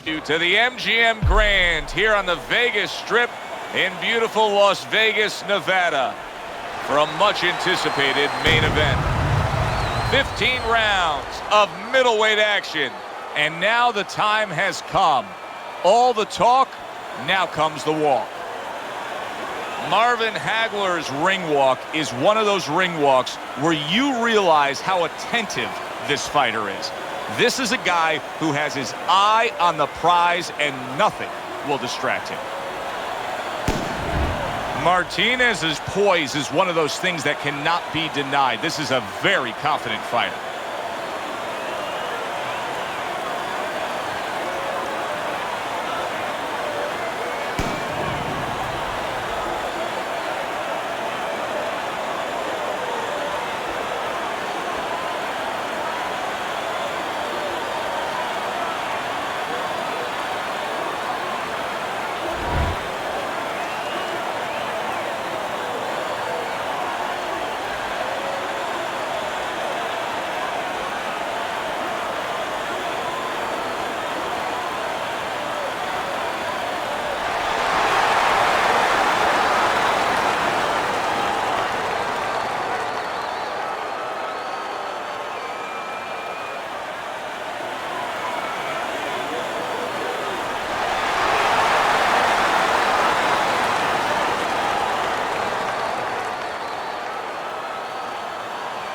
To the MGM Grand here on the Vegas Strip in beautiful Las Vegas, Nevada, for a much-anticipated main event. 15 rounds of middleweight action, and now the time has come. All the talk, now comes the walk. Marvin Hagler's ring walk is one of those ring walks where you realize how attentive this fighter is. This is a guy who has his eye on the prize and nothing will distract him. Martinez's poise is one of those things that cannot be denied. This is a very confident fighter.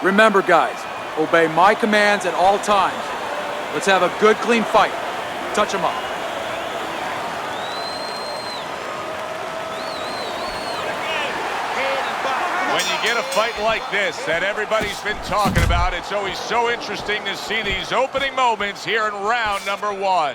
Remember, guys, obey my commands at all times. Let's have a good, clean fight. Touch him up. When you get a fight like this that everybody's been talking about, it's always so interesting to see these opening moments here in round number one.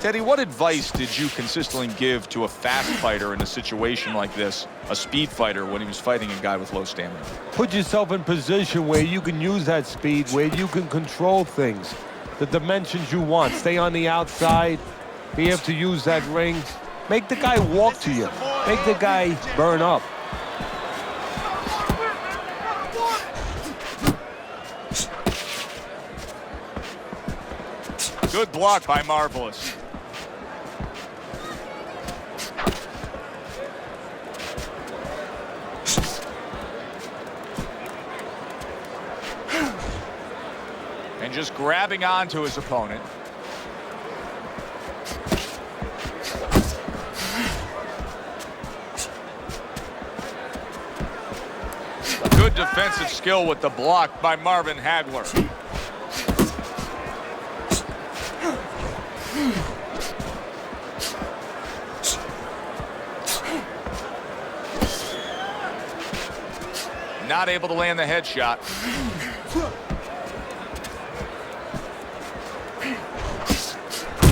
Teddy, what advice did you consistently give to a fast fighter in a situation like this, a speed fighter, when he was fighting a guy with low stamina? Put yourself in position where you can use that speed, where you can control things, the dimensions you want. Stay on the outside, be able to use that ring. Make the guy walk to you. Make the guy burn up. Good block by Marvelous. And just grabbing onto his opponent. Good defensive skill with the block by Marvin Hagler. Not able to land the headshot.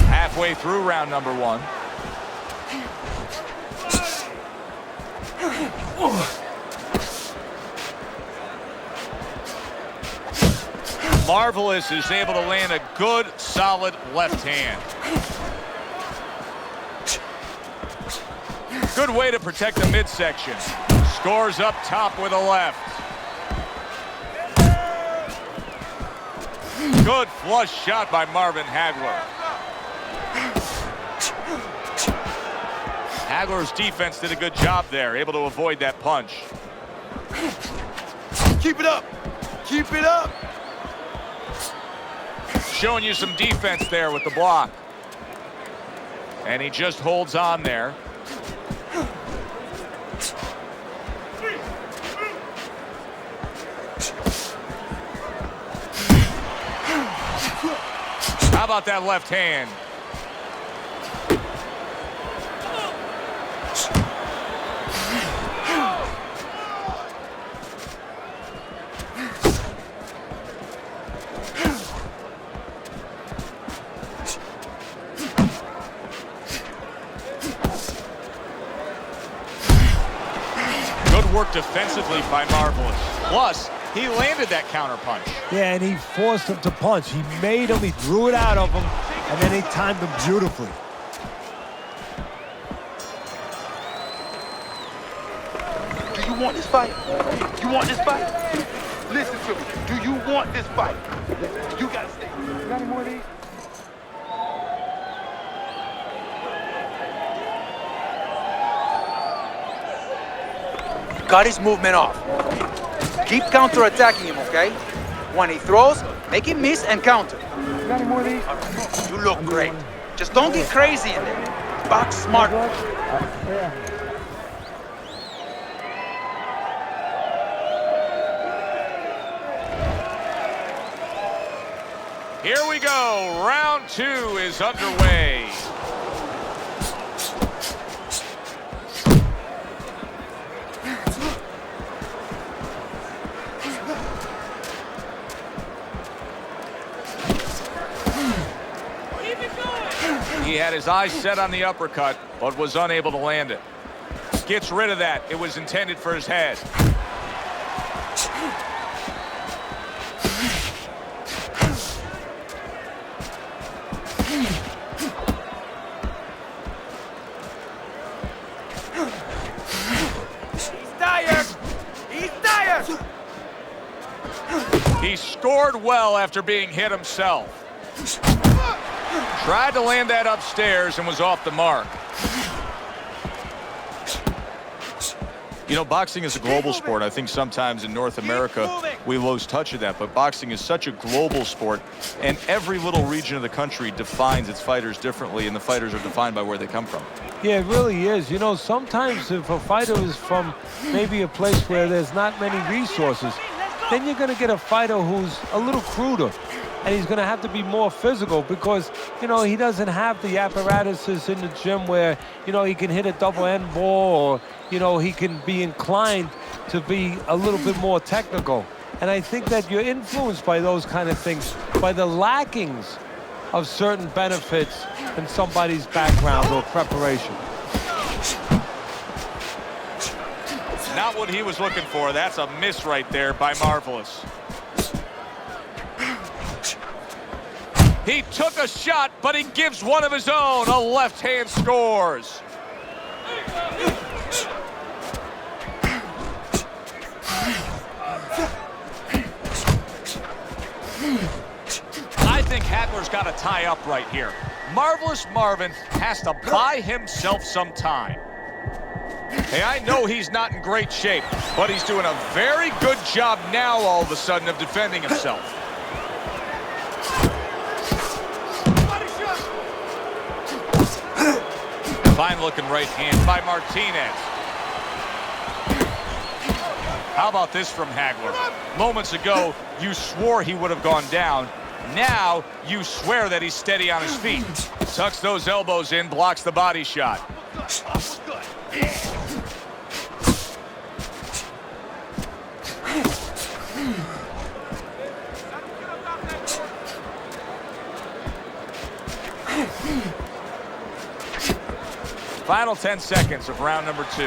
Halfway through round number one. Marvelous is able to land a good, solid left hand. Good way to protect the midsection. Scores up top with a left. Good flush shot by Marvin Hagler. Hagler's defense did a good job there, able to avoid that punch. Keep it up. Keep it up. Showing you some defense there with the block. And he just holds on there. How about that left hand? Good work defensively by Marvelous. Plus, he landed that counter punch. Yeah, and he forced him to punch. He made him, he drew it out of him, and then he timed him beautifully. Do you want this fight? You want this fight? Listen to me. Do you want this fight? You gotta stay. You got any more of these? Cut his movement off. Keep counter-attacking him, okay? When he throws, make him miss and counter. You got any more of these? You look great. Just don't get crazy in there. Box smart. Here we go. Round 2 is underway. He had his eyes set on the uppercut, but was unable to land it. Gets rid of that. It was intended for his head. He's tired. He's tired. He scored well after being hit himself. Tried to land that upstairs and was off the mark. You know, boxing is a global sport. I think sometimes in North America we lose touch of that, but boxing is such a global sport, and every little region of the country defines its fighters differently, and the fighters are defined by where they come from. Yeah, it really is. You know, sometimes if a fighter is from maybe a place where there's not many resources, then you're going to get a fighter who's a little cruder. And he's going to have to be more physical because, you know, he doesn't have the apparatuses in the gym where, you know, he can hit a double end ball or, you know, he can be inclined to be a little bit more technical. And I think that you're influenced by those kind of things, by the lackings of certain benefits in somebody's background or preparation. Not what he was looking for. That's a miss right there by Marvelous. He took a shot, but he gives one of his own. A left hand scores. I think Hagler's got to tie up right here. Marvelous Marvin has to buy himself some time. Hey, I know he's not in great shape, but he's doing a very good job now all of a sudden of defending himself. Fine-looking right hand by Martinez. How about this from Hagler? Moments ago, you swore he would have gone down. Now, you swear that he's steady on his feet. Tucks those elbows in, blocks the body shot. Final 10 seconds of round number 2.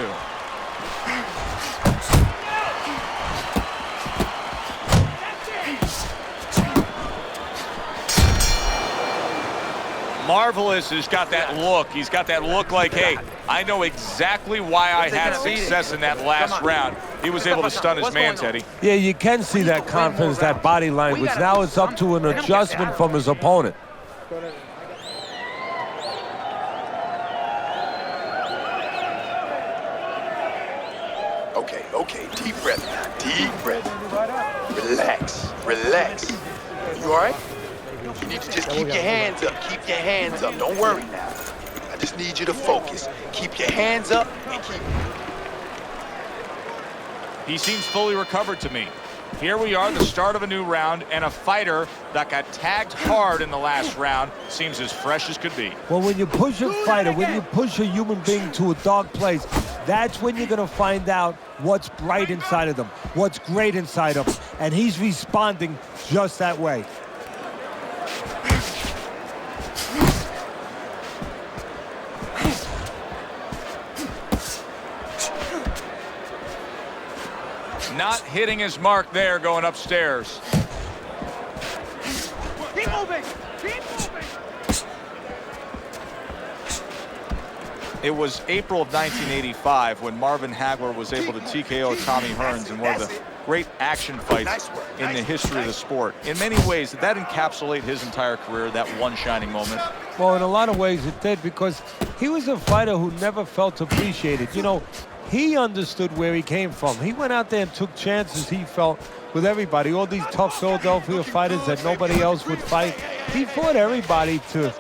Marvelous has got that look. He's got that look like, hey, I know exactly why I had success in that last round. He was able to stun his man, Teddy. Yeah, you can see that confidence, that body language. Now it's up to an adjustment from his opponent. Okay, deep breath now, deep breath. Relax, relax. You all right? You need to just keep your hands up, keep your hands up. Don't worry now. I just need you to focus. Keep your hands up and keep... He seems fully recovered to me. Here we are, the start of a new round, and a fighter that got tagged hard in the last round seems as fresh as could be. Well, when you push a fighter, when you push a human being to a dark place, that's when you're going to find out what's bright inside of them, what's great inside of them. And he's responding just that way. Not hitting his mark there going upstairs. Keep moving! Keep moving! It was April of 1985 when Marvin Hagler was able to TKO Tommy Hearns in one of the great action fights Nice work, in the nice history work, of the sport. In many ways, did that encapsulate his entire career, that one shining moment? Well, in a lot of ways it did, because he was a fighter who never felt appreciated. You know, he understood where he came from. He went out there and took chances, he felt, with everybody. All these tough Philadelphia fighters that nobody else would fight. He fought everybody to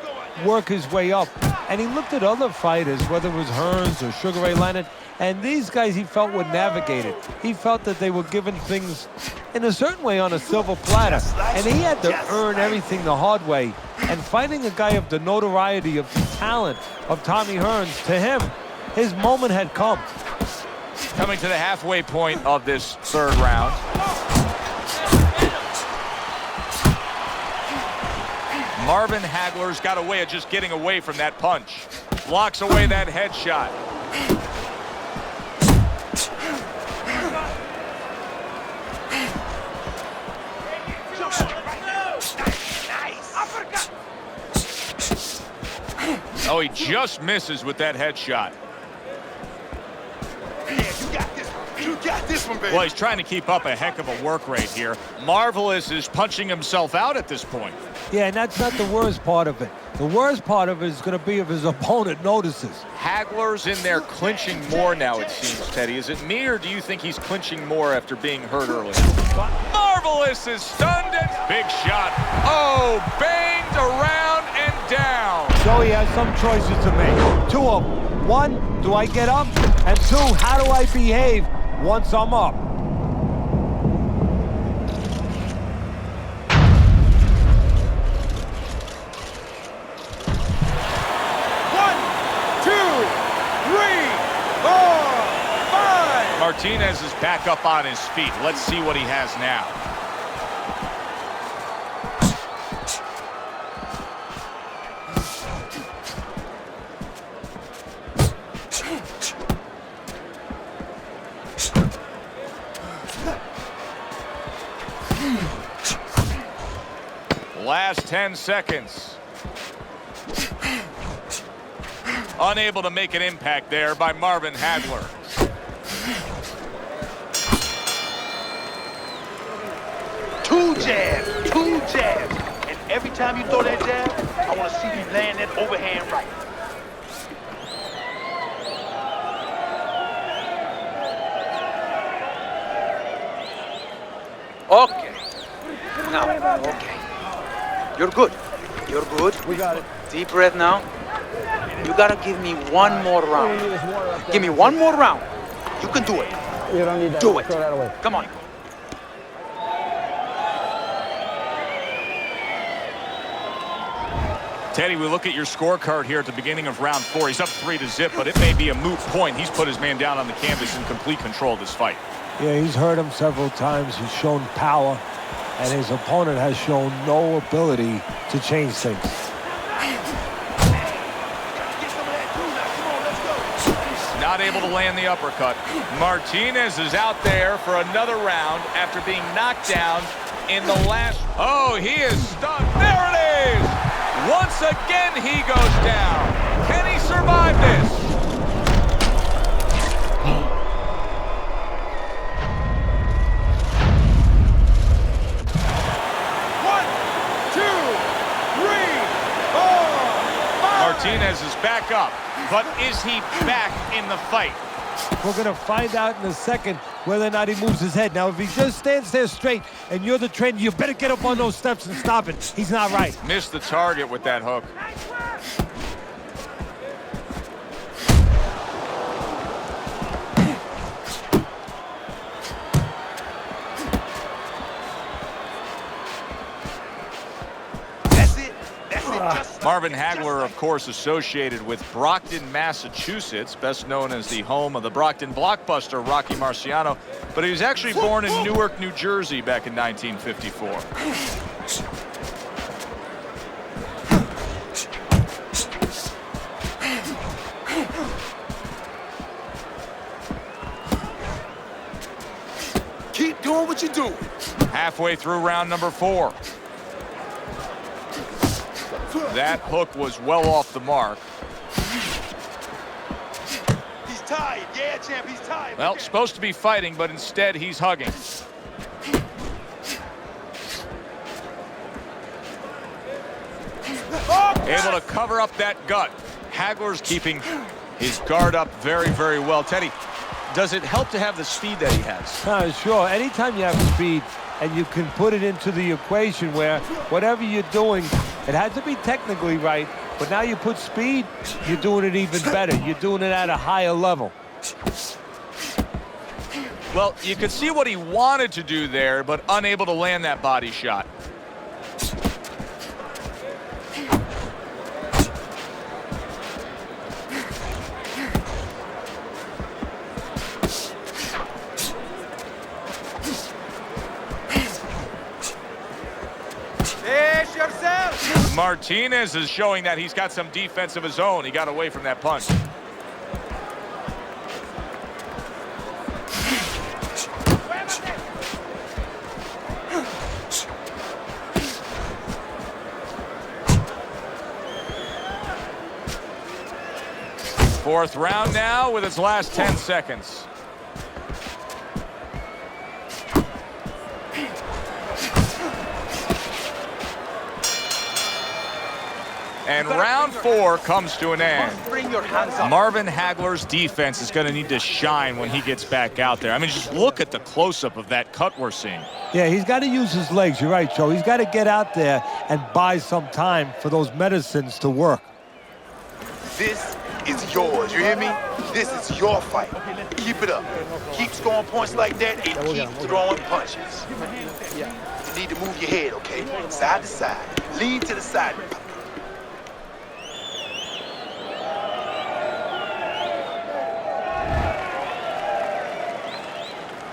work his way up. And he looked at other fighters, whether it was Hearns or Sugar Ray Leonard, and these guys he felt were navigated. He felt that they were given things in a certain way on a silver platter. And he had to earn everything the hard way. And fighting a guy of the notoriety, of the talent of Tommy Hearns, to him, his moment had come. Coming to the halfway point of this third round. Marvin Hagler's got a way of just getting away from that punch. Blocks away that headshot. Oh, he just misses with that headshot. You got this one, baby. Well, he's trying to keep up a heck of a work rate here. Marvelous is punching himself out at this point. Yeah, and that's not the worst part of it. The worst part of it is going to be if his opponent notices. Hagler's in there clinching more now, it seems, Teddy. Is it me, or do you think he's clinching more after being hurt earlier? Marvelous is stunned and big shot. Oh, banged around and down. So he has some choices to make. Two of them. One, do I get up? And two, how do I behave once I'm up? Martinez is back up on his feet. Let's see what he has now. Last 10 seconds. Unable to make an impact there by Marvin Hagler. Two jabs. And every time you throw that jab, I want to see you land that overhand right. Okay. Now, okay. You're good. You're good. We got it. Deep breath now. You gotta give me one more round. Give me one more round. You can do it. You don't need that. Do it. Throw that away. Come on. Teddy, we look at your scorecard here at the beginning of round 4. He's up 3-0, but it may be a moot point. He's put his man down on the canvas in complete control of this fight. Yeah, he's hurt him several times. He's shown power, and his opponent has shown no ability to change things. Not able to land the uppercut. Martinez is out there for another round after being knocked down in the last. Oh, he is stunned. There it is. Once again, he goes down. Can he survive this? One, two, three, four, five. Martinez is back up, but is he back in the fight? We're going to find out in a second whether or not he moves his head. Now, if he just stands there straight and you're the trainer, you better get up on those steps and stop it. He's not right. Missed the target with that hook. That's it. Marvin Hagler, of course, associated with Brockton, Massachusetts, best known as the home of the Brockton blockbuster Rocky Marciano, but he was actually born in Newark, New Jersey back in 1954. Keep doing what you're doing. Halfway through round number 4. That hook was well off the mark. He's tired. Yeah, champ, he's tired. Well, supposed to be fighting, but instead he's hugging. able to cover up that gut. Hagler's keeping his guard up very, very well. Teddy, Does it help to have the speed that he has? Sure. Anytime you have speed and you can put it into the equation where whatever you're doing, it has to be technically right, but now you put speed, you're doing it even better. You're doing it at a higher level. Well, you could see what he wanted to do there, but unable to land that body shot. Martinez is showing that he's got some defense of his own. He got away from that punch. Fourth round now with its last 10 seconds. And round 4 comes to an end. Bring your hands up. Marvin Hagler's defense is going to need to shine when he gets back out there. I mean, just look at the close-up of that cut we're seeing. Yeah, he's got to use his legs. You're right, Joe. He's got to get out there and buy some time for those medicines to work. This is yours, you hear me? This is your fight. Keep it up. Keep scoring points like that and keep throwing punches. You need to move your head, okay? Side to side. Lean to the side.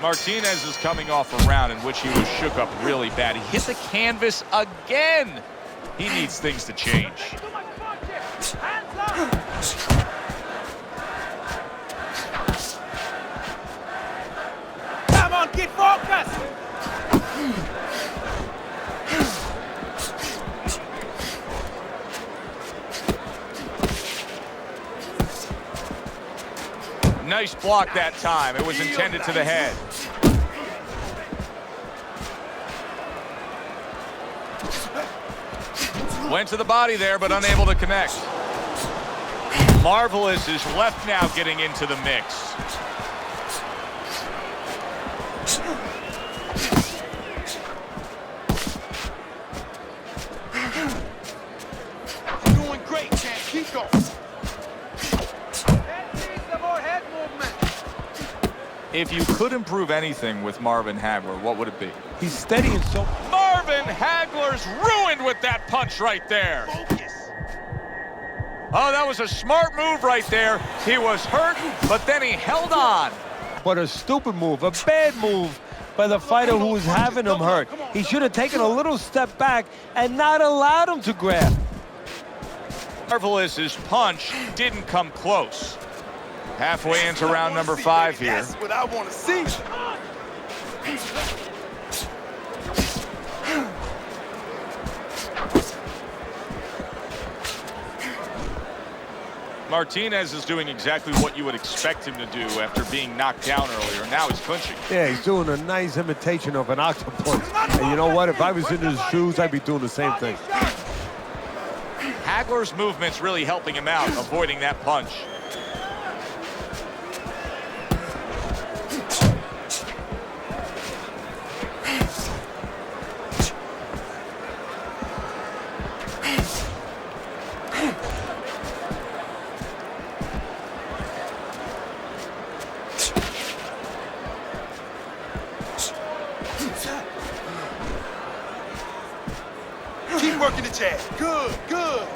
Martinez is coming off a round in which he was shook up really bad. He hit the canvas again. He needs things to change. Come on, get focused. Nice block that time. It was intended to the head. Went to the body there, but unable to connect. Marvelous is left now getting into the mix. Doing great, champ. Keep going. If you could improve anything with Marvin Hagler, what would it be? He's steady and so... Marvin Hagler's ruined with that punch right there. Focus. Oh, that was a smart move right there. He was hurt, but then he held on. But a stupid move, a bad move by the fighter who was having him hurt. He should have taken a little step back and not allowed him to grab. Marvelous's punch didn't come close. Halfway into round number 5 here. That's what I want to see. Martinez is doing exactly what you would expect him to do after being knocked down earlier. Now he's clinching. Yeah, he's doing a nice imitation of an octopus. And you know what? If I was in his shoes, I'd be doing the same thing. Hagler's movement's really helping him out, avoiding that punch. Keep working the jab. Good, good.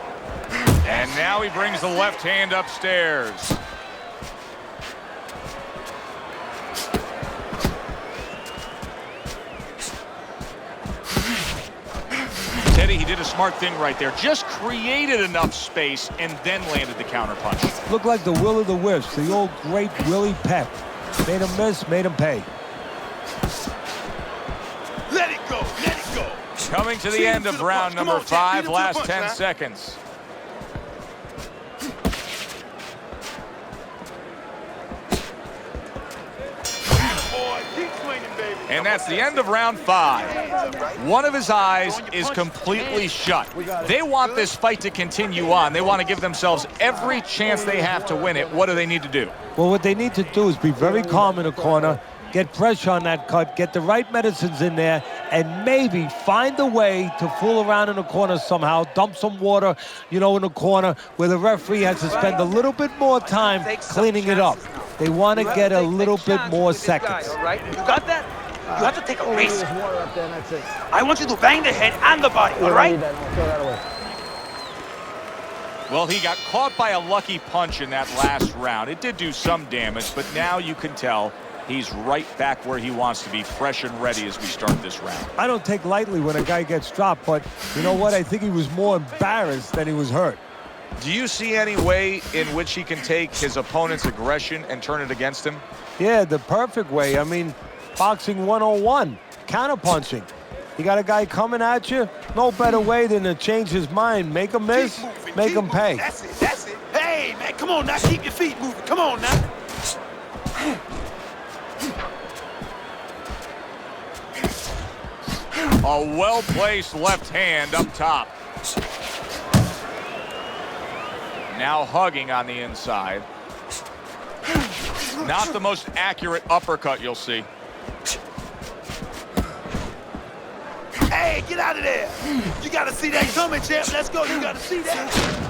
And now he brings the left hand upstairs. Teddy, he did a smart thing right there. Just created enough space and then landed the counter punch. Looked like the will of the wisps, the old great Willie Pep. Made him miss, made him pay. Let it go, let it go. Coming to the end of round number 5, last 10 seconds. Boy, keep swinging, baby. And that's the end of round 5. One of his eyes is completely shut. They want this fight to continue on. They want to give themselves every chance they have to win it. What do they need to do? Well, what they need to do is be very calm in the corner, get pressure on that cut, get the right medicines in there, and maybe find a way to fool around in the corner somehow, dump some water, in the corner where the referee has to spend a little bit more time cleaning it up. They want to get a little bit more seconds. All right, you got that? You have to take a risk. I want you to bang the head and the body, all right? Well, he got caught by a lucky punch in that last round. It did do some damage, but now you can tell he's right back where he wants to be, fresh and ready as we start this round. I don't take lightly when a guy gets dropped, but you know what? I think he was more embarrassed than he was hurt. Do you see any way in which he can take his opponent's aggression and turn it against him? Yeah, the perfect way. I mean, boxing 101, counterpunching. You got a guy coming at you, no better way than to change his mind. Make him miss, make him pay. That's it, that's it. Hey, man, come on now, keep your feet moving. Come on now. A well-placed left hand up top. Now hugging on the inside. Not the most accurate uppercut you'll see. Hey, get out of there. You got to see that coming, champ. Let's go. You got to see that.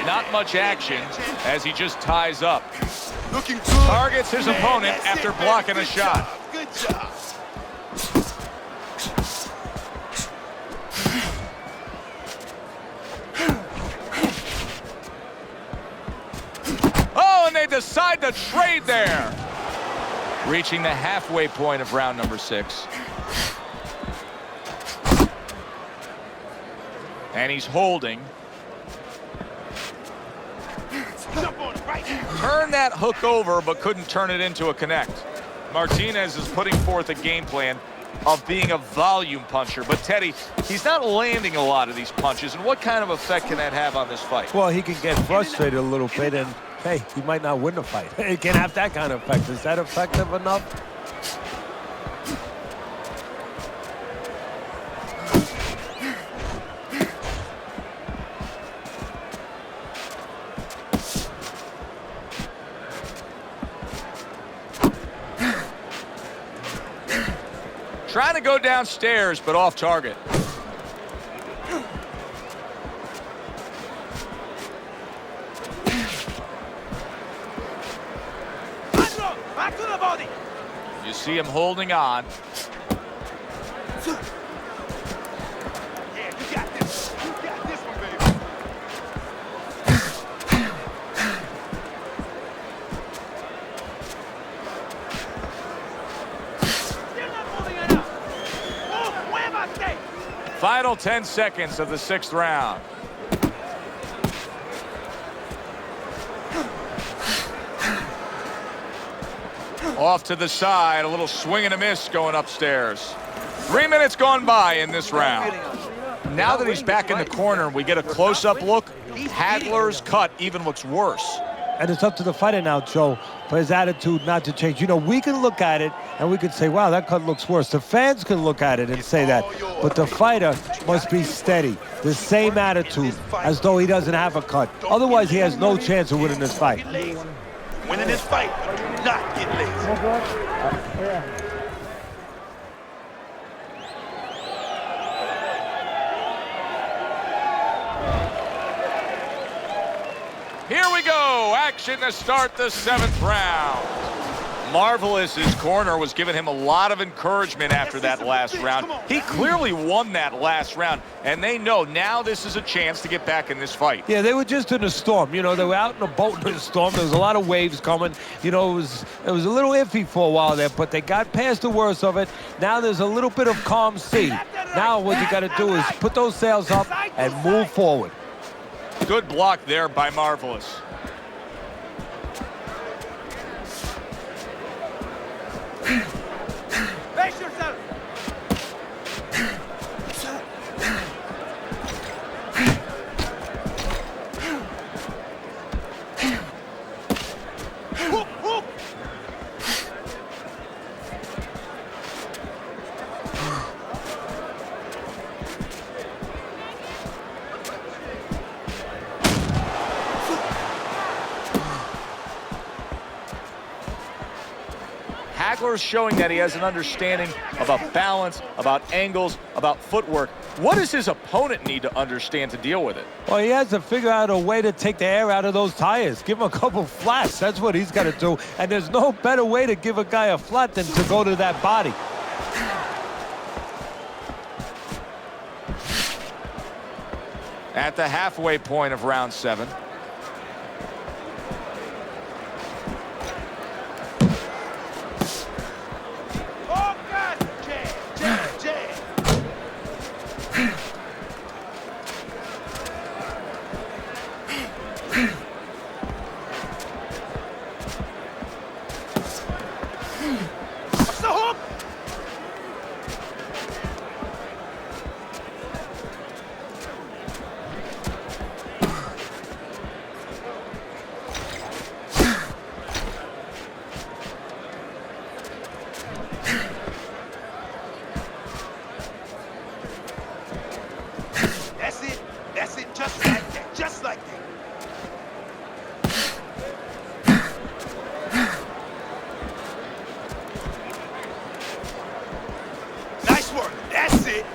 Not much action as he just ties up. Looking good. Targets his opponent after blocking a shot. Good job. Oh, and they decide to trade there. Reaching the halfway point of round number 6. And he's holding. Turn that hook over, but couldn't turn it into a connect. Martinez is putting forth a game plan of being a volume puncher. But, Teddy, he's not landing a lot of these punches. And what kind of effect can that have on this fight? Well, he can get frustrated a little bit, and, hey, he might not win the fight. It can have that kind of effect. Is that effective enough? Trying to go downstairs, but off target. Back to the body. You see him holding on. Yeah, you got this. You got this one, baby. Final 10 seconds of the 6th round. Off to the side, a little swing and a miss going upstairs. 3 minutes gone by in this round. Now that he's back in the corner, we get a close-up look. Hagler's cut even looks worse. And it's up to the fighter now, Joe, for his attitude not to change. We can look at it and we can say, wow, that cut looks worse. The fans can look at it and say that. But the fighter must be steady, the same attitude, as though he doesn't have a cut. Otherwise, he has no chance of winning this fight. Winning this fight, but do not get lazy. Here we go. Action to start the 7th round. Marvelous's corner was giving him a lot of encouragement after that last round. He clearly won that last round, and they know now this is a chance to get back in this fight. Yeah, they were just in a storm. They were out in a boat in a storm. There was a lot of waves coming. It was a little iffy for a while there, but they got past the worst of it. Now there's a little bit of calm sea. Now what you got to do is put those sails up and move forward. Good block there by Marvelous. Face yourself. Hagler's showing that he has an understanding about balance, about angles, about footwork. What does his opponent need to understand to deal with it? Well, he has to figure out a way to take the air out of those tires. Give him a couple flats. That's what he's got to do. And there's no better way to give a guy a flat than to go to that body. At the halfway point of round 7. Oh, God! Jab, jab, jab. What's the hook? That's it, just like that, just like that. Nice work, that's it.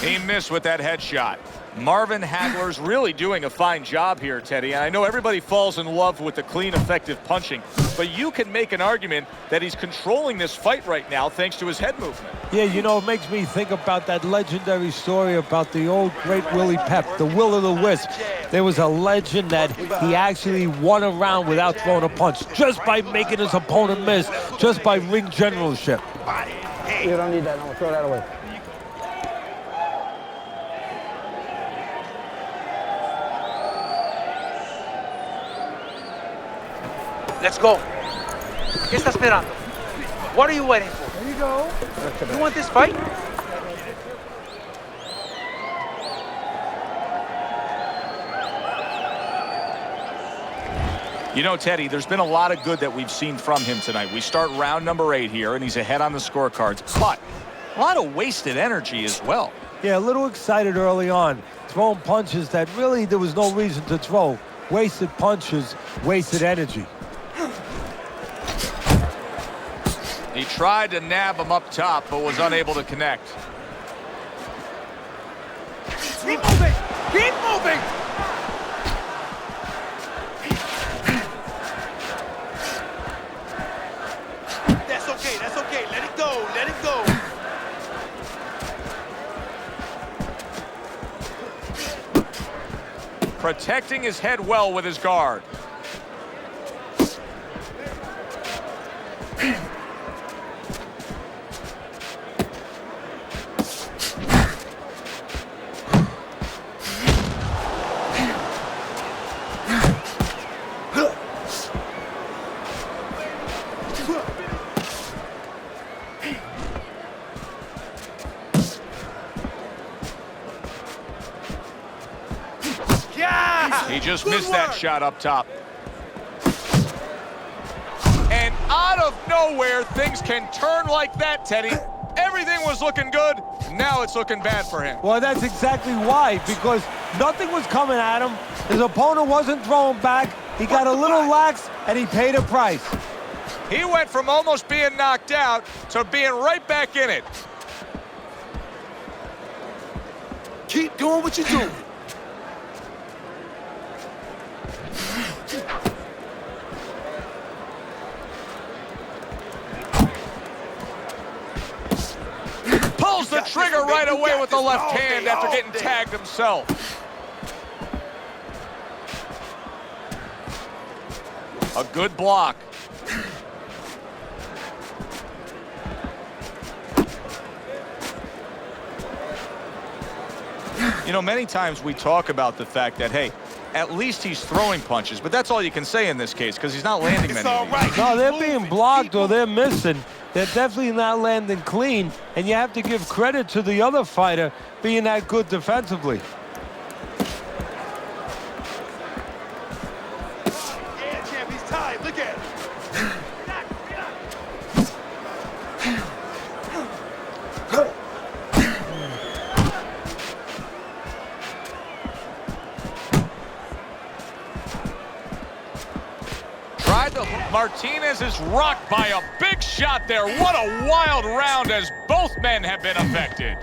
He missed with that headshot. Marvin Hagler's really doing a fine job here, Teddy. And I know everybody falls in love with the clean, effective punching, but you can make an argument that he's controlling this fight right now thanks to his head movement. Yeah, you know, it makes me think about that legendary story about the old great Willie Pep, the Will o' the Wisp. There was a legend that he actually won a round without throwing a punch, just by making his opponent miss, just by ring generalship. You don't need that. No, throw that away. Let's go. ¿Qué está esperando? What are you waiting for? There you go. You want this fight? You know, Teddy, there's been a lot of good that we've seen from him tonight. We start round number 8 here, and he's ahead on the scorecards. But a lot of wasted energy as well. Yeah, a little excited early on, throwing punches that really there was no reason to throw. Wasted punches, wasted energy. He tried to nab him up top, but was unable to connect. Keep moving! Keep moving! That's okay, let it go, let it go. Protecting his head well with his guard. He just missed that shot up top. And out of nowhere, things can turn like that, Teddy. Everything was looking good. Now it's looking bad for him. Well, that's exactly why, because nothing was coming at him. His opponent wasn't throwing back. He got a little lax, and he paid a price. He went from almost being knocked out to being right back in it. Keep doing what you're doing. Pulls the trigger right away with the left hand after getting tagged himself. A good block. You know, many times we talk about the fact that, hey, at least he's throwing punches, but that's all you can say in this case because he's not landing many of these. No, they're being blocked or they're missing. They're definitely not landing clean, and you have to give credit to the other fighter being that good defensively. Martinez is rocked by a big shot there. What a wild round as both men have been affected.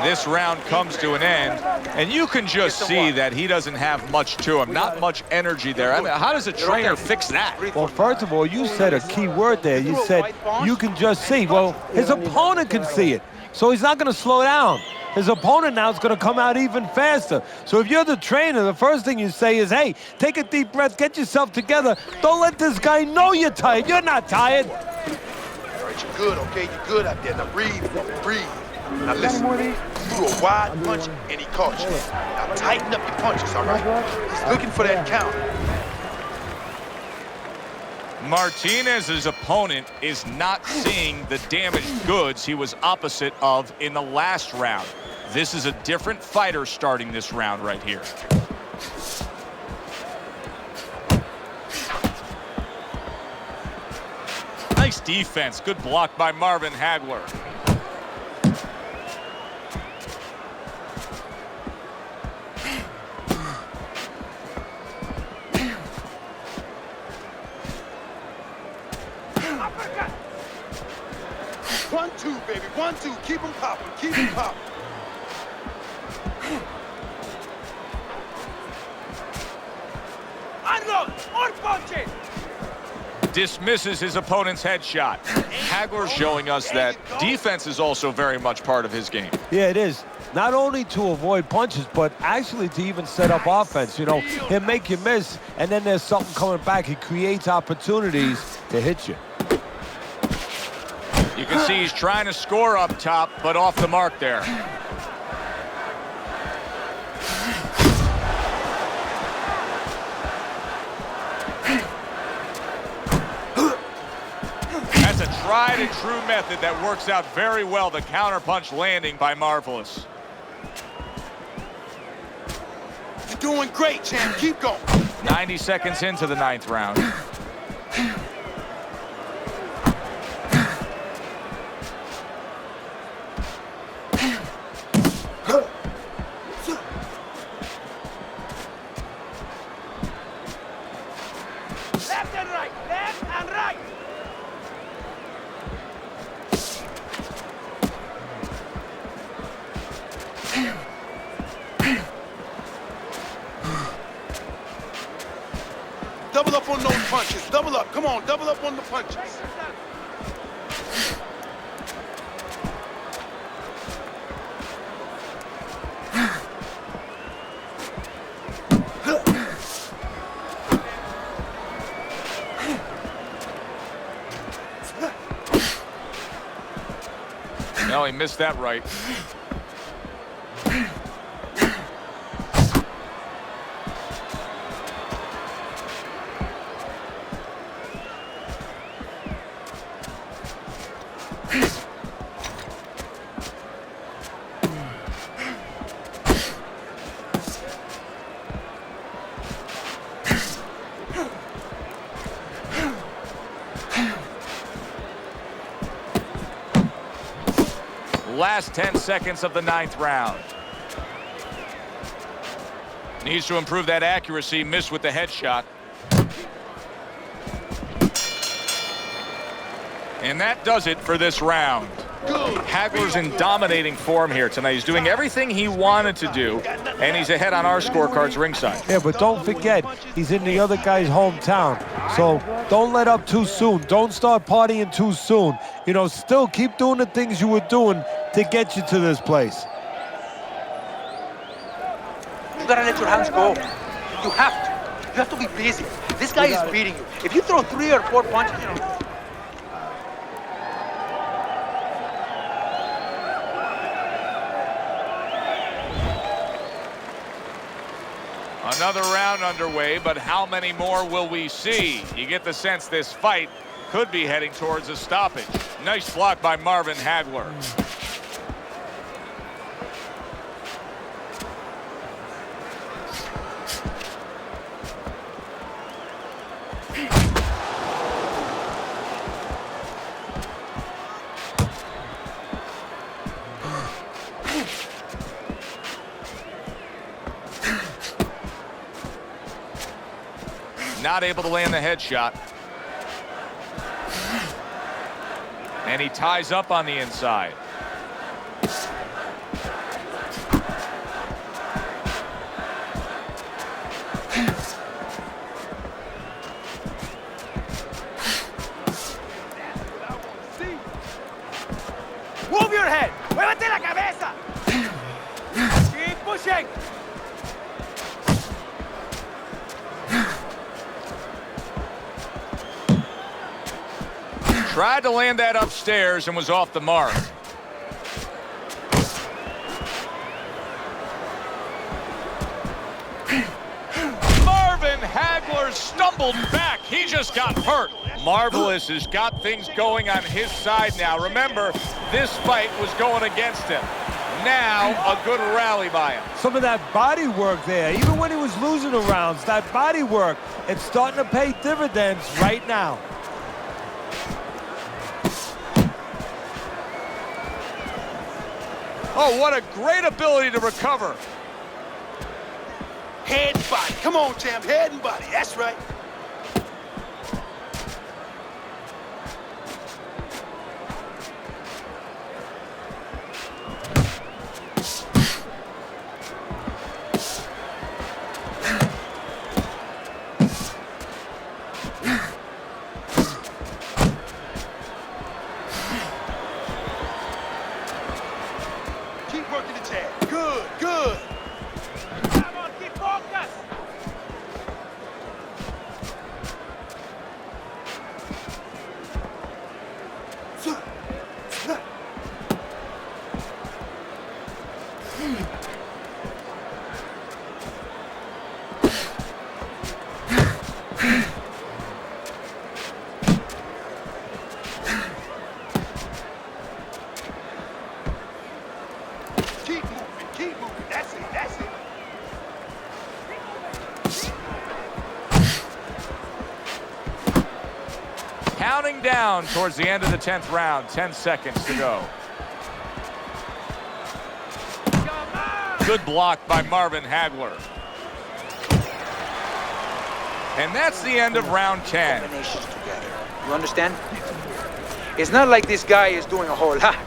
This round comes to an end, and you can just see that he doesn't have much to him, not much energy there. I mean, how does a trainer fix that? Well, first of all, you said a key word there. You said you can just see. Well, his opponent can see it, so he's not going to slow down. His opponent now is going to come out even faster. So if you're the trainer, the first thing you say is, hey, take a deep breath, get yourself together. Don't let this guy know you're tired. You're not tired. All right, you're good, okay? You're good out there. Now breathe, breathe. Now listen, you threw a wide punch and he caught you. Now tighten up your punches, all right? He's looking for that counter. Martinez's opponent is not seeing the damaged goods he was opposite of in the last round. This is a different fighter starting this round right here. Nice defense. Good block by Marvin Hagler. One, two, baby. 1, 2. Keep him popping. Keep him popping. Unload! More punches! Dismisses his opponent's headshot. Hagler showing us that defense is also very much part of his game. Yeah, it is. Not only to avoid punches, but actually to even set up offense. You know, he'll make you miss, and then there's something coming back. He creates opportunities to hit you. You can see he's trying to score up top, but off the mark there. That's a tried and true method that works out very well. The counterpunch landing by Marvelous. You're doing great, champ. Keep going. 90 seconds into the 9th round. Left and right! Left and right! Double up on those punches. Double up. Come on, double up on the punches. No, he missed that right. Last 10 seconds of the 9th round. Needs to improve that accuracy. Missed with the headshot. And that does it for this round. Hagler's in dominating form here tonight. He's doing everything he wanted to do, and he's ahead on our scorecards ringside. Yeah, but don't forget, he's in the other guy's hometown. So don't let up too soon. Don't start partying too soon. You know, still keep doing the things you were doing to get you to this place. You gotta let your hands go. You have to. You have to be busy. This guy is beating you. If you throw 3 or 4 punches, you know. Another round underway, but how many more will we see? You get the sense this fight could be heading towards a stoppage. Nice block by Marvin Hagler. Not able to land the headshot. And he ties up on the inside. Move your head. Muévete la cabeza. Keep pushing. Tried to land that upstairs and was off the mark. Marvin Hagler stumbled back. He just got hurt. Marvelous has got things going on his side now. Remember, this fight was going against him. Now, a good rally by him. Some of that body work there, even when he was losing the rounds, that body work, it's starting to pay dividends right now. Oh, what a great ability to recover. Head and body. Come on, champ. Head and body. That's right. Keep working the jab. Good, good. Come on, keep focused. Keep moving, keep moving. That's it, that's it. Counting down towards the end of the 10th round. 10 seconds to go. Good block by Marvin Hagler. And that's the end of round 10. Combinations together. You understand? It's not like this guy is doing a whole lot.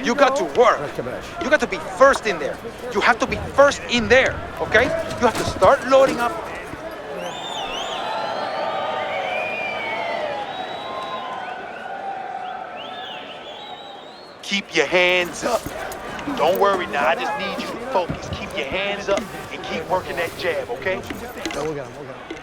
You got to work. You got to be first in there. You have to be first in there, okay? You have to start loading up. Keep your hands up. Don't worry now. I just need you to focus. Keep your hands up and keep working that jab, okay? No, we'll get him, we'll get him.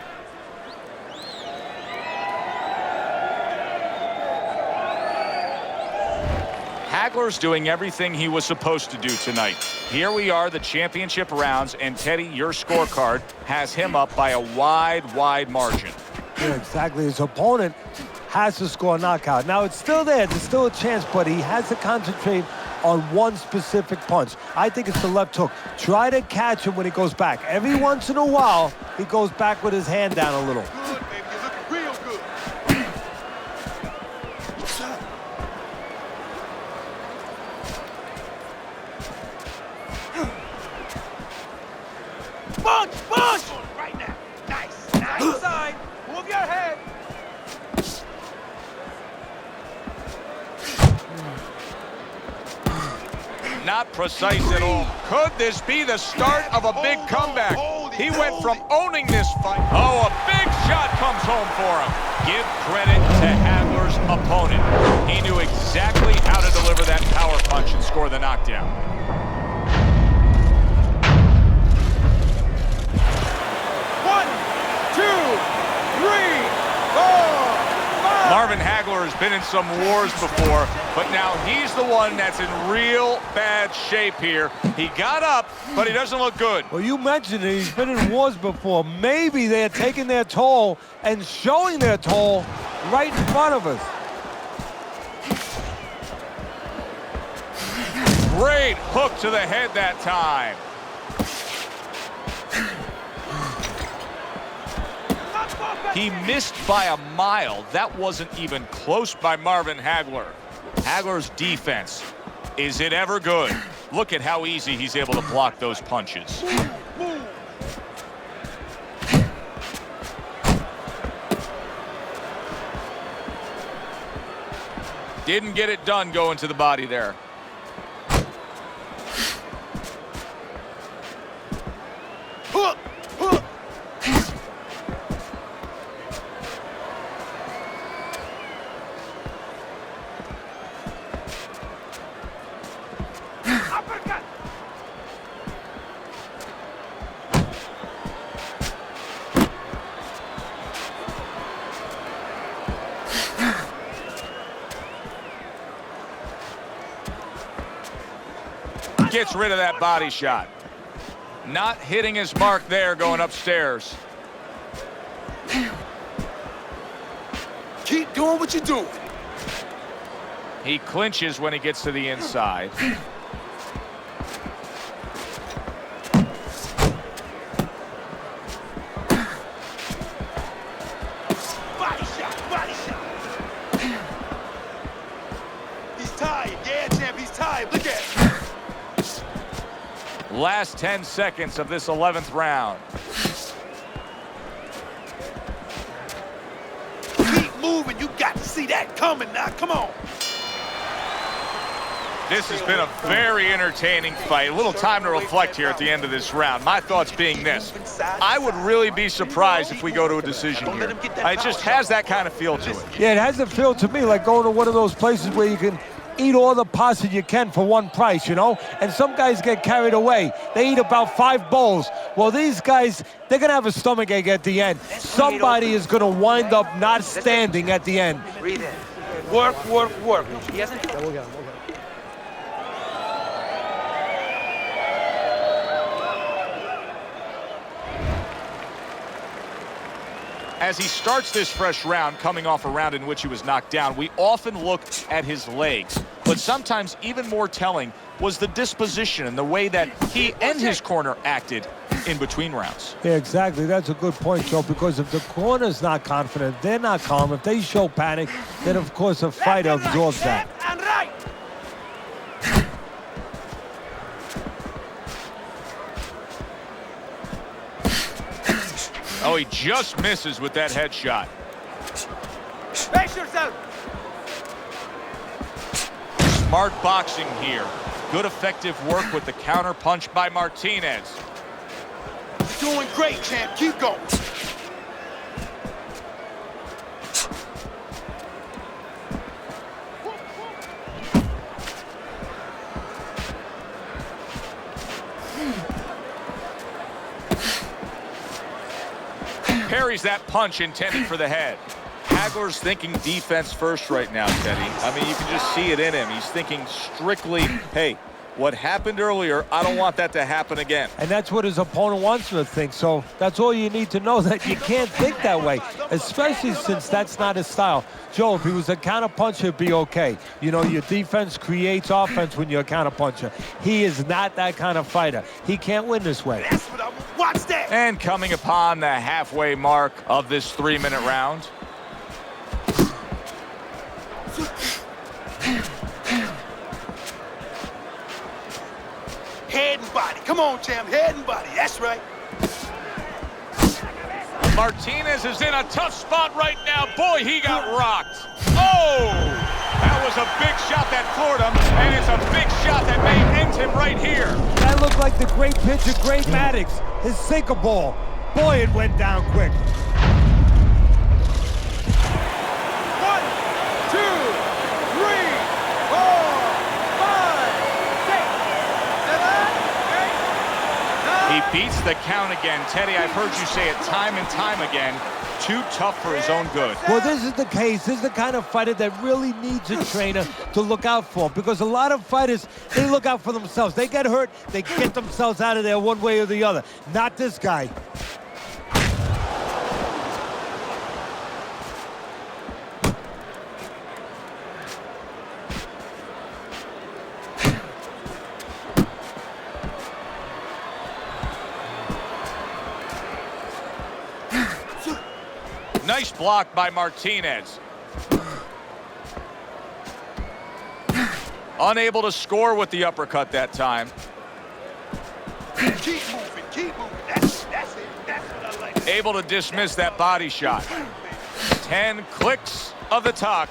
Hagler's doing everything he was supposed to do tonight. Here we are, the championship rounds, and Teddy, your scorecard has him up by a wide margin. Yeah, exactly. His opponent has to score a knockout. Now, it's still there. There's still a chance, but he has to concentrate on one specific punch. I think it's the left hook. Try to catch him when he goes back. Every once in a while, he goes back with his hand down a little. Good, baby. You're looking real good. Punch! Punch! Right now. Nice, nice. Side. Move your head. Not precise at all. Could this be the start of a big comeback? He went from owning this fight. Oh, a big shot comes home for him. Give credit to Hagler's opponent. He knew exactly how to deliver that power punch and score the knockdown. One, two, three, four, five. Marvin Hagler has been in some wars before, but now he's the one that's in real bad shape here. He got up, but he doesn't look good. Well, you mentioned it. He's been in wars before. Maybe they're taking their toll and showing their toll right in front of us. Great hook to the head that time. He missed by a mile. That wasn't even close by Marvin Hagler. Hagler's defense, is it ever good? Look at how easy he's able to block those punches. Didn't get it done going to the body there. Hook! Hook! Uppercut. Gets rid of that body shot. Not hitting his mark there going upstairs. Keep doing what you're doing. He clinches when he gets to the inside. Body shot, body shot. He's tired. Yeah, champ, he's tired. Look at him. Last 10 seconds of this 11th round. Keep moving. You got to see that coming now. Come on. This has been a very entertaining fight. A little time to reflect here at the end of this round. My thoughts being this: I would really be surprised if we go to a decision here. It just has that kind of feel to it. Yeah, it has a feel to me like going to one of those places where you can eat all the pasta you can for one price, you know? And some guys get carried away. They eat about 5 bowls. Well, these guys, they're going to have a stomachache at the end. Somebody is going to wind up not standing at the end. Breathe in. Work, work, work. He hasn't. Yeah, we'll get him. As he starts this fresh round, coming off a round in which he was knocked down, we often look at his legs. But sometimes even more telling was the disposition and the way that he and his corner acted in between rounds. Yeah, exactly. That's a good point, Joe, because if the corner's not confident, they're not calm. If they show panic, then, of course, a fighter absorbs that. Left and right. Oh, he just misses with that headshot. Pace yourself. Smart boxing here. Good effective work with the counter punch by Martinez. You're doing great, champ. Keep going. Parries that punch intended for the head. Hagler's thinking defense first right now, Teddy. I mean, you can just see it in him. He's thinking strictly, hey, what happened earlier, I don't want that to happen again. And that's what his opponent wants him to think. So that's all you need to know, that you can't think that way, especially since that's not his style. Joe, if he was a counterpuncher, it'd be okay. You know, your defense creates offense when you're a counterpuncher. He is not that kind of fighter. He can't win this way. That's what I want. Watch that. And coming upon the halfway mark of this 3-minute round. Head and body. Come on, champ. Head and body. That's right. Martinez is in a tough spot right now. Boy, he got rocked. Oh! That was a big shot that floored him, and it's a big shot that may end him right here. That looked like the great pitcher, Great Maddox, his sinker ball. Boy, it went down quick. 1, 2, 3, 4, 5, 6, 7, 8, 9. He beats the count again. Teddy, I've heard you say it time and time again. Too tough for his own good. Well, this is the case. This is the kind of fighter that really needs a trainer to look out for, because a lot of fighters, they look out for themselves. They get hurt, they get themselves out of there one way or the other. Not this guy. Nice block by Martinez. Unable to score with the uppercut that time. Keep moving. Keep moving. That's it. That's what I like. Able to dismiss that body shot. 10 clicks of the talk.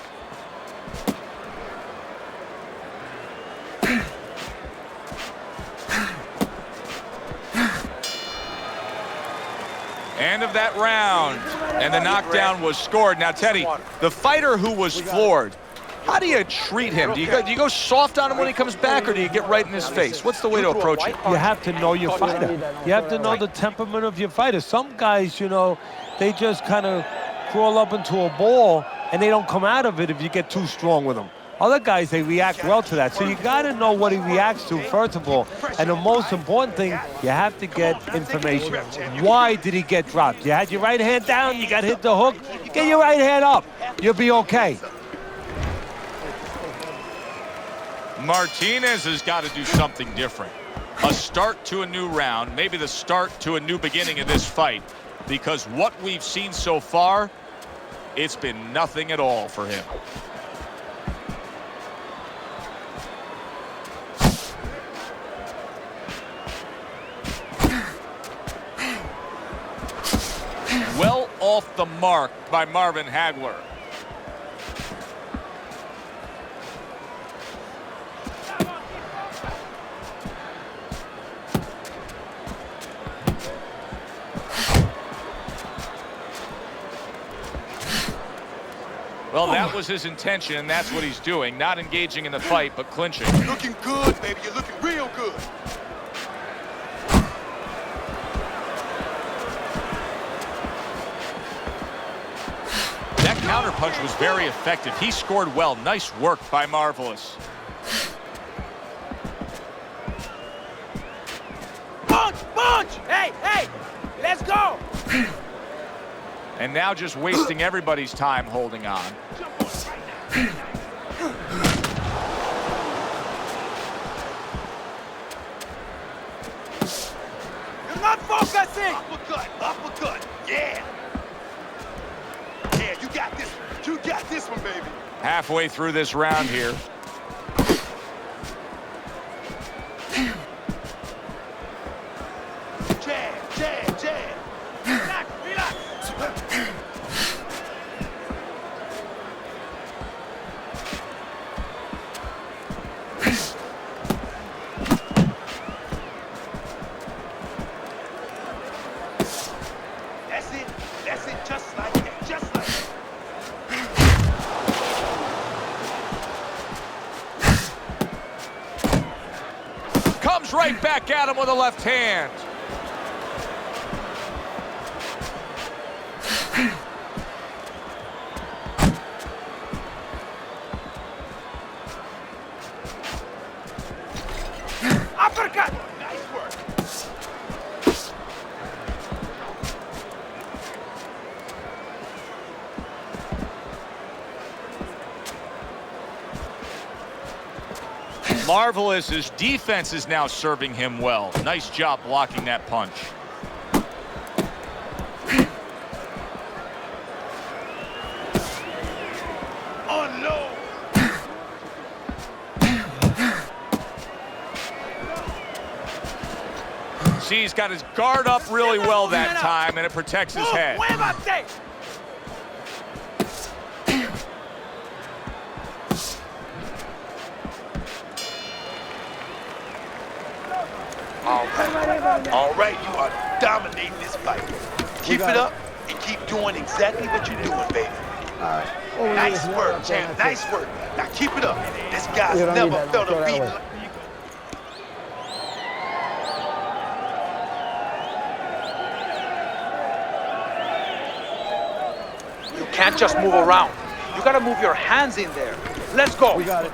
End of that round. And the knockdown was scored. Now, Teddy, the fighter who was floored, how do you treat him? Do you go soft on him when he comes back, or do you get right in his face? What's the way to approach it? You have to know your fighter. You have to know the temperament of your fighter. Some guys, you know, they just kind of crawl up into a ball and they don't come out of it if you get too strong with them. Other guys, they react well to that. So you got to know what he reacts to, first of all. And the most important thing, you have to get information. Why did he get dropped? You had your right hand down, you got hit the hook, get your right hand up. You'll be okay. Martinez has got to do something different. A start to a new round, maybe the start to a new beginning in this fight. Because what we've seen so far, it's been nothing at all for him. Well off the mark by Marvin Hagler. Well, that was his intention, and that's what he's doing. Not engaging in the fight, but clinching. You're looking good, baby. You're looking real good. That counterpunch was very effective. He scored well. Nice work by Marvelous. Punch! Punch! Hey, hey! Let's go! And now just wasting everybody's time holding on. You're not focusing! Uppercut, uppercut, yeah. Yeah, you got this. You got this one, baby. Halfway through this round here. Jab, jab, jab. Relax, relax! That's it. That's it. Just like that. Just like that. Comes right back at him with a left hand. Uppercut! Nice work. Marvelous. His defense is now serving him well. Nice job blocking that punch. Unload. See, he's got his guard up really well that time, and it protects his head. Muévate! All right, you are dominating this fight. Keep it up and keep doing exactly what you're doing, baby. Nice work, champ. Nice work. Now keep it up. This guy's never felt a beat. You can't just move around. You gotta move your hands in there. Let's go. We got it.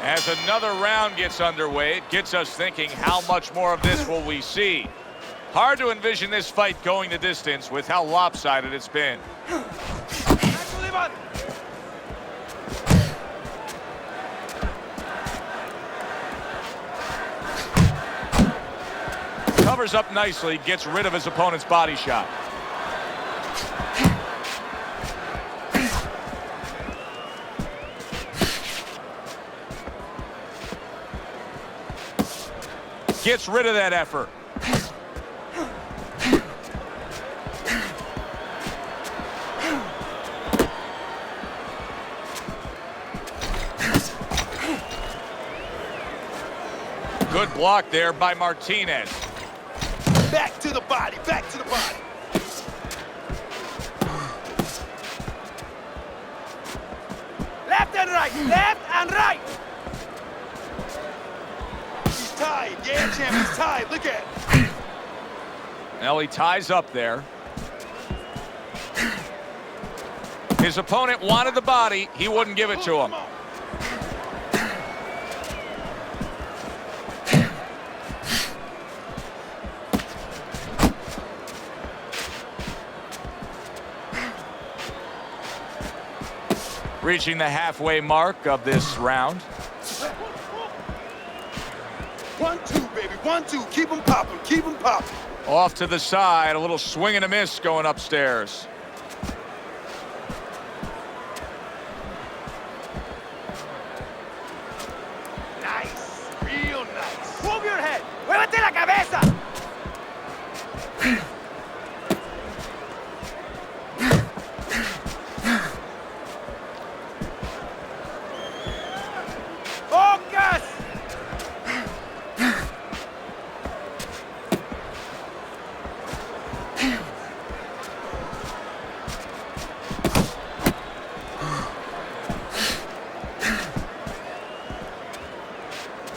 As another round gets underway, it gets us thinking, how much more of this will we see? Hard to envision this fight going the distance with how lopsided it's been. Covers up nicely, gets rid of his opponent's body shot. Gets rid of that effort. Good block there by Martinez. Back to the body, back to the body. Left and right, left and right. He's tied. Yeah, champ, he's tied. Look at it. Now he ties up there. His opponent wanted the body. He wouldn't give it to him. Reaching the halfway mark of this round. 1-2, baby. 1-2. Keep him popping. Keep him popping. Off to the side. A little swing and a miss going upstairs. Nice. Real nice. Move your head. Muévete la cabeza. Focus.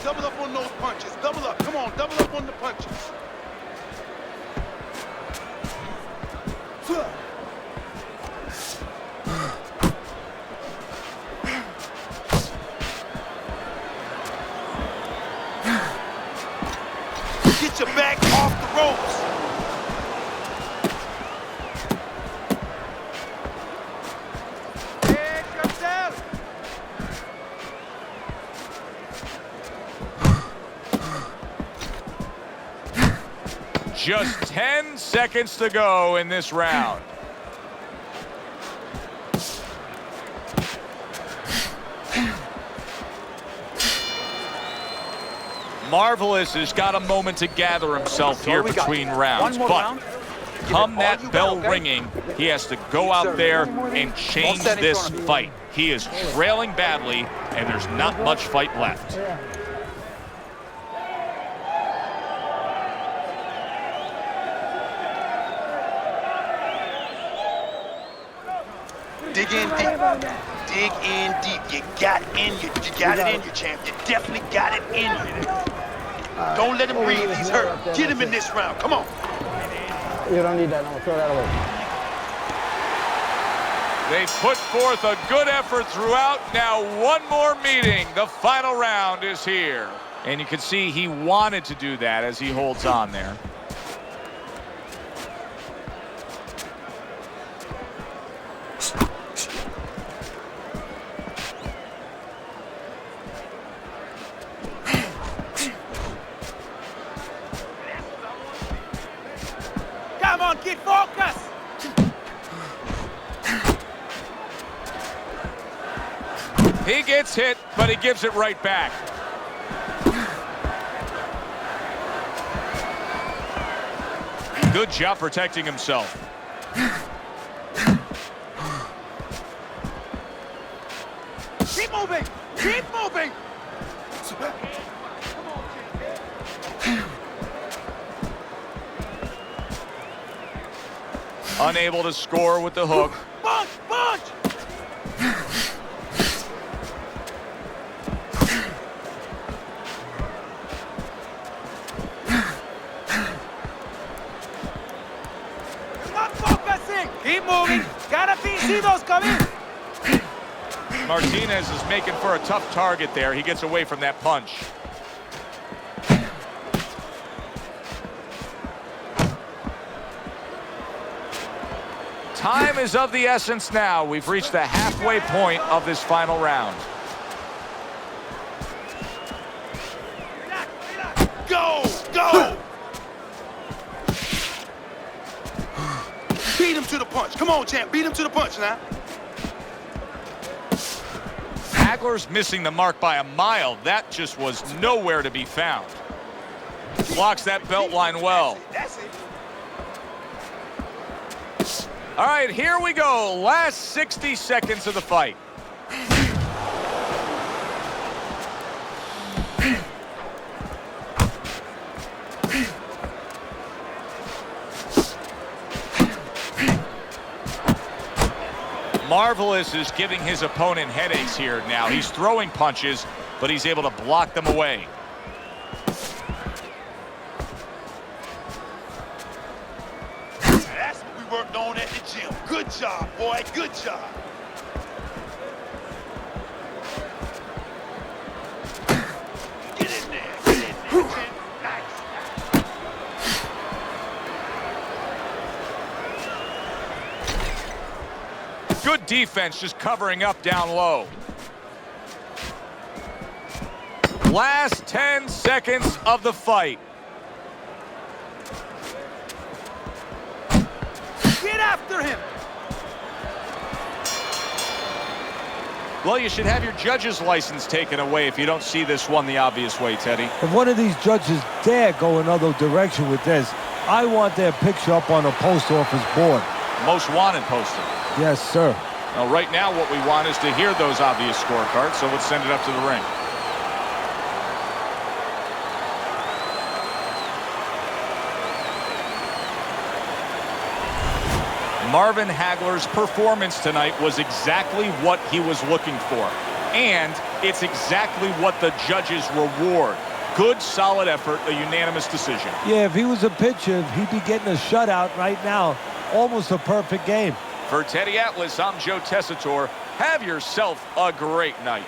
Double up on those punches. Double up. Come on, double up on the punches. Get your back off the ropes. Take yourself. Just 10 seconds to go in this round. Marvelous has got a moment to gather himself here between rounds, but come that bell ringing, he has to go out there and change this fight. He is trailing badly, and there's not much fight left. Dig in deep. Dig in deep. You got it in you, champ. You definitely got it in you. Don't let him breathe. He's hurt. Get him in this round. Come on. You don't need that. No, throw that away. They put forth a good effort throughout. Now one more meeting. The final round is here. And you can see he wanted to do that as he holds on there. Come on, kid, focus. He gets hit, but he gives it right back. Good job protecting himself. Keep moving. Keep moving. Unable to score with the hook. Punch, punch. Not focusing. Keep moving. Gotta see those coming. Martinez is making for a tough target there. He gets away from that punch. Time is of the essence now. We've reached the halfway point of this final round. Go! Go! Beat him to the punch. Come on, champ. Beat him to the punch now. Hagler's missing the mark by a mile. That just was nowhere to be found. Blocks that belt line well. That's it. All right, here we go. Last 60 seconds of the fight. Marvelous is giving his opponent headaches here now. He's throwing punches, but he's able to block them away. That's what we worked on at the gym. Good job, boy. Good job. Get in there. Get in there. Nice. Good defense, just covering up down low. Last 10 seconds of the fight. Get after him! Well, you should have your judge's license taken away if you don't see this one the obvious way, Teddy. If one of these judges dare go another direction with this, I want their picture up on a post office board. Most wanted poster. Yes, sir. Now, right now, what we want is to hear those obvious scorecards, so let's send it up to the ring. Marvin Hagler's performance tonight was exactly what he was looking for. And it's exactly what the judges reward. Good, solid effort, a unanimous decision. Yeah, if he was a pitcher, he'd be getting a shutout right now. Almost a perfect game. For Teddy Atlas, I'm Joe Tessitore. Have yourself a great night.